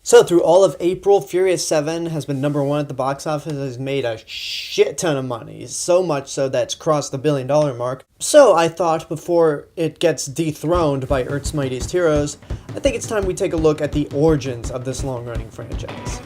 So through all of April, Furious 7 has been number one at the box office, has made a shit ton of money, so much so that it's crossed the $1 billion mark. So I thought before it gets dethroned by Earth's Mightiest Heroes, I think it's time we take a look at the origins of this long-running franchise.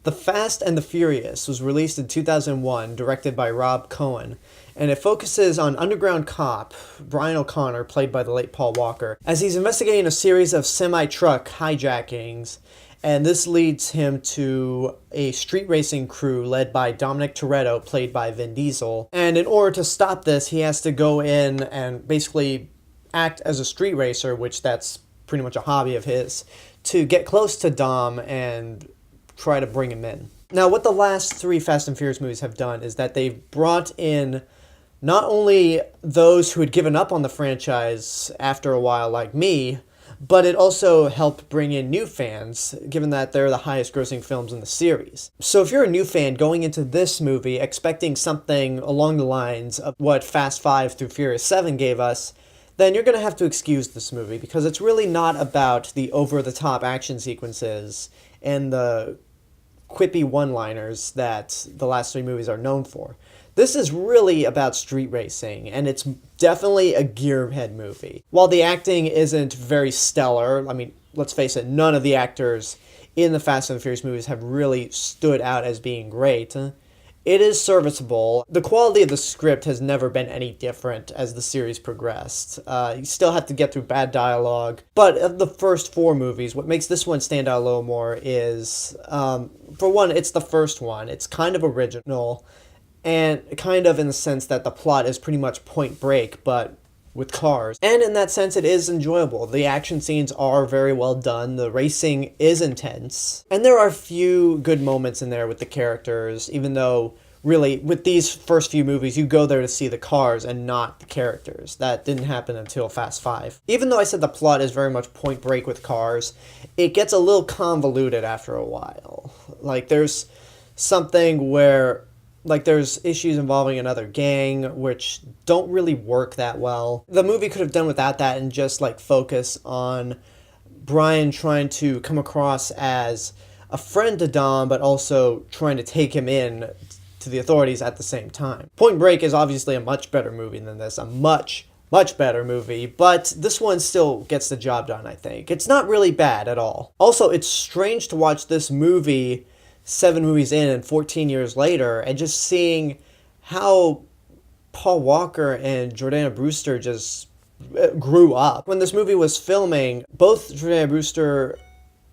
The Fast and the Furious was released in 2001, directed by Rob Cohen, and it focuses on underground cop Brian O'Connor, played by the late Paul Walker, as he's investigating a series of semi-truck hijackings, and this leads him to a street racing crew led by Dominic Toretto, played by Vin Diesel, and in order to stop this, he has to go in and basically act as a street racer, which that's pretty much a hobby of his, to get close to Dom and try to bring him in. Now, what the last three Fast and Furious movies have done is that they've brought in not only those who had given up on the franchise after a while, like me, but it also helped bring in new fans, given that they're the highest grossing films in the series. So if you're a new fan going into this movie expecting something along the lines of what Fast 5 through Furious 7 gave us, then you're going to have to excuse this movie, because it's really not about the over-the-top action sequences and the quippy one-liners that the last three movies are known for. This is really about street racing, and it's definitely a gearhead movie. While the acting isn't very stellar, I mean, let's face it, none of the actors in the Fast and the Furious movies have really stood out as being great. It is serviceable. The quality of the script has never been any different as the series progressed. You still have to get through bad dialogue. But of the first four movies, what makes this one stand out a little more is, for one, it's the first one. It's kind of original, and kind of in the sense that the plot is pretty much Point Break, but with cars. And in that sense, it is enjoyable. The action scenes are very well done. The racing is intense. And there are a few good moments in there with the characters, even though, really, with these first few movies, you go there to see the cars and not the characters. That didn't happen until Fast 5. Even though I said the plot is very much Point Break with cars, it gets a little convoluted after a while. Like, there's something where there's issues involving another gang, which don't really work that well. The movie could have done without that and just, focus on Brian trying to come across as a friend to Dom, but also trying to take him in to the authorities at the same time. Point Break is obviously a much better movie than this, a much better movie, but this one still gets the job done, I think. It's not really bad at all. Also, it's strange to watch this movie 7 movies in and 14 years later, and just seeing how Paul Walker and Jordana Brewster just grew up. When this movie was filming, both Jordana Brewster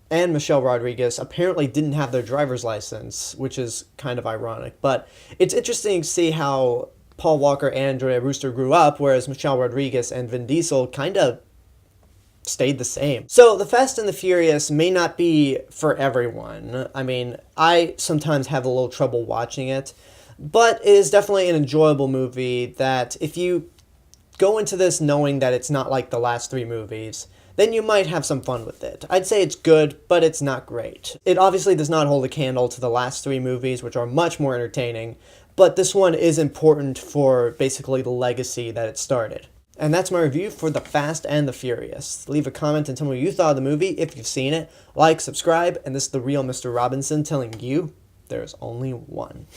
and Michelle Rodriguez apparently didn't have their driver's license, which is kind of ironic. But it's interesting to see how Paul Walker and Jordana Brewster grew up, whereas Michelle Rodriguez and Vin Diesel kind of stayed the same. So The Fast and the Furious may not be for everyone. I mean, I sometimes have a little trouble watching it, but it is definitely an enjoyable movie that if you go into this knowing that it's not like the last three movies, then you might have some fun with it. I'd say it's good, but it's not great. It obviously does not hold a candle to the last three movies, which are much more entertaining, but this one is important for basically the legacy that it started. And that's my review for The Fast and the Furious. Leave a comment and tell me what you thought of the movie, if you've seen it. Like, subscribe, and this is the real Mr. Robinson telling you there's only one.